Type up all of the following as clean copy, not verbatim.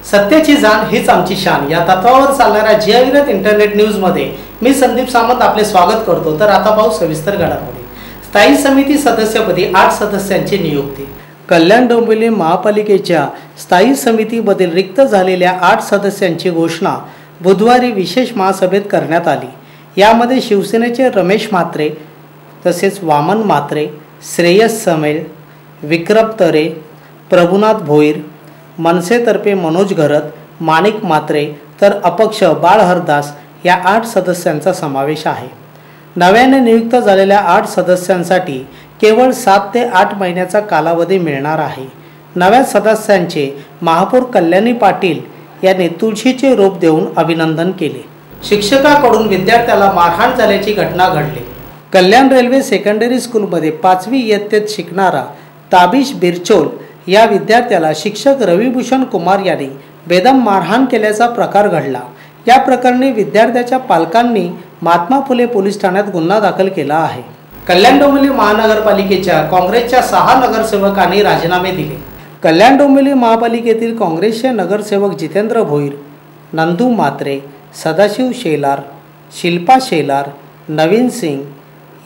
सत्याची जाण हीच आमची शान या तत्वावर चालणाऱ्या जियाविरत इंटरनेट न्यूज मध्ये मी संदीप सामंत आपले स्वागत करतो। तर आता पाहू सविस्तर घडामोडी। स्थायी समिती सदस्यपदी 8 सदस्यांची नियुक्ती। कल्याण डोंबिवली महापालिकेच्या स्थायी समितीमधील रिक्त झालेल्या 8 सदस्यांची घोषणा बुधवारी विशेष महासभेत करण्यात आली। यामध्ये शिवसेनेचे रमेश म्हात्रे, तसेच वामन म्हात्रे, श्रेयस समेल, विक्रम तरे, प्रभुनाथ भोईर, मनसेतर्फे मनोज घरत, माणिक म्हात्रे तर अपक्ष बाळ हरदास या 8 सदस्यांचा समावेश आहे। नव्याने नियुक्त झालेल्या 8 सदस्यांसाठी केवळ 7 ते 8 महिन्याचा कालावधी मिळणार आहे। नव्या सदस्यांचे महापौर कल्याणी पाटील यांनी तुळशीचे रोप देऊन अभिनंदन केले। शिक्षकाकडून विद्यार्थ्याला मारहाण झाल्याची घटना घडली। कल्याण रेल्वे सेकंडरी स्कूलमध्ये 5वी इयत्तेत शिकणारा ताबिश बिरचोल या विद्यार्थ्याला शिक्षक रविभूषण कुमार यांनी बेदम मारहाण केल्याचा प्रकार घडला। या प्रकरणी विद्यार्थ्याच्या पालकांनी महात्मा फुले पोलीस ठाण्यात गुन्हा दाखल केला आहे। कल्याण डोंबिवली महानगरपालिकेच्या काँग्रेसच्या 6 नगरसेवकांनी राजीनामे दिले। कल्याण डोंबिवली महापालिकेतील काँग्रेसचे नगरसेवक जितेंद्र भोईर, नंदू म्हात्रे, सदाशिव शेलार, शिल्पा शेलार, नवीन सिंग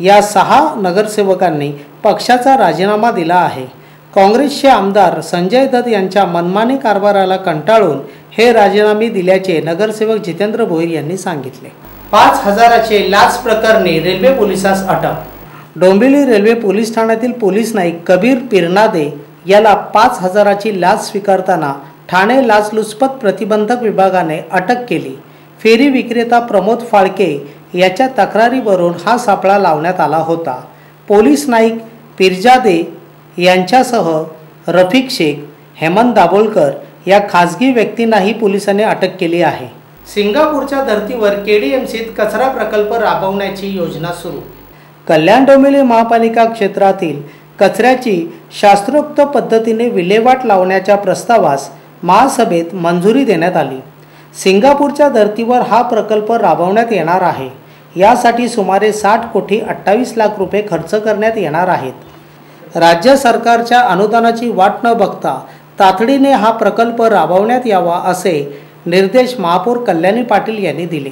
या 6 नगरसेवकांनी पक्षाचा राजीनामा दिला आहे। काँग्रेसचे आमदार संजय दत्त यांच्या मनमानी कारभाराला कंटाळून हे राजीनामे दिल्याचे नगरसेवक जितेंद्र भोईर यांनी सांगितले। 5,000चे लाच प्रकरणी रेल्वे पोलिसास अटक। डोंबिवली रेल्वे पोलीस ठाण्यातील पोलीस नाईक कबीर पिरनादे याला 5,000ची लाच स्वीकारताना ठाणे लाचलुचपत प्रतिबंधक विभागाने अटक केली। फेरी विक्रेता प्रमोद फाळके याच्या तक्रारीवरून हा सापळा लावण्यात आला होता। पोलीस नाईक पिरजादे यांच्यासह रफिक शेख, हेमंत दाभोलकर या खासगी व्यक्तींनाही पोलिसांनी अटक केली आहे। सिंगापूरच्या धर्तीवर केडीएमसीत कचरा प्रकल्प राबवण्याची योजना सुरू। कल्याण डोंबिवली महापालिका क्षेत्रातील कचऱ्याची शास्त्रोक्त पद्धतीने विल्हेवाट लावण्याच्या प्रस्तावास महासभेत मंजुरी देण्यात आली। सिंगापूरच्या धर्तीवर हा प्रकल्प राबवण्यात येणार आहे। यासाठी सुमारे 60 कोटी 28 लाख रुपये खर्च करण्यात येणार आहेत। राज्य सरकारच्या अनुदानाची वाट न बघता तातडीने हा प्रकल्प राबवण्यात यावा असे निर्देश महापौर कल्याणी पाटील यांनी दिले।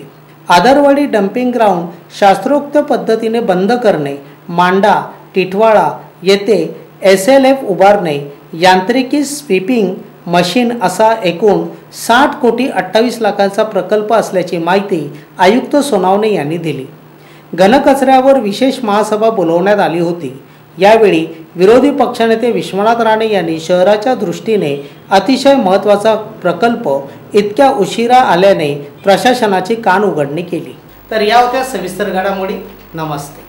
आदरवाडी डम्पिंग ग्राउंड शास्त्रोक्त पद्धतीने बंद करणे, मांडा, टिटवाळा येथे SLF उभारणे, यांत्रिकी स्वीपिंग मशीन असा एकूण 60 कोटी 28 लाखांचा प्रकल्प असल्याची माहिती आयुक्त सोनावणे यांनी दिली। घनकचऱ्यावर विशेष महासभा बोलवण्यात आली होती। यावेळी विरोधी पक्षनेते विश्वनाथ राणे यांनी शहराच्या दृष्टीने अतिशय महत्त्वाचा प्रकल्प इतक्या उशिरा आल्याने प्रशासनाची कान उघडणी केली। तर या होत्या सविस्तर घडामोडी। नमस्ते।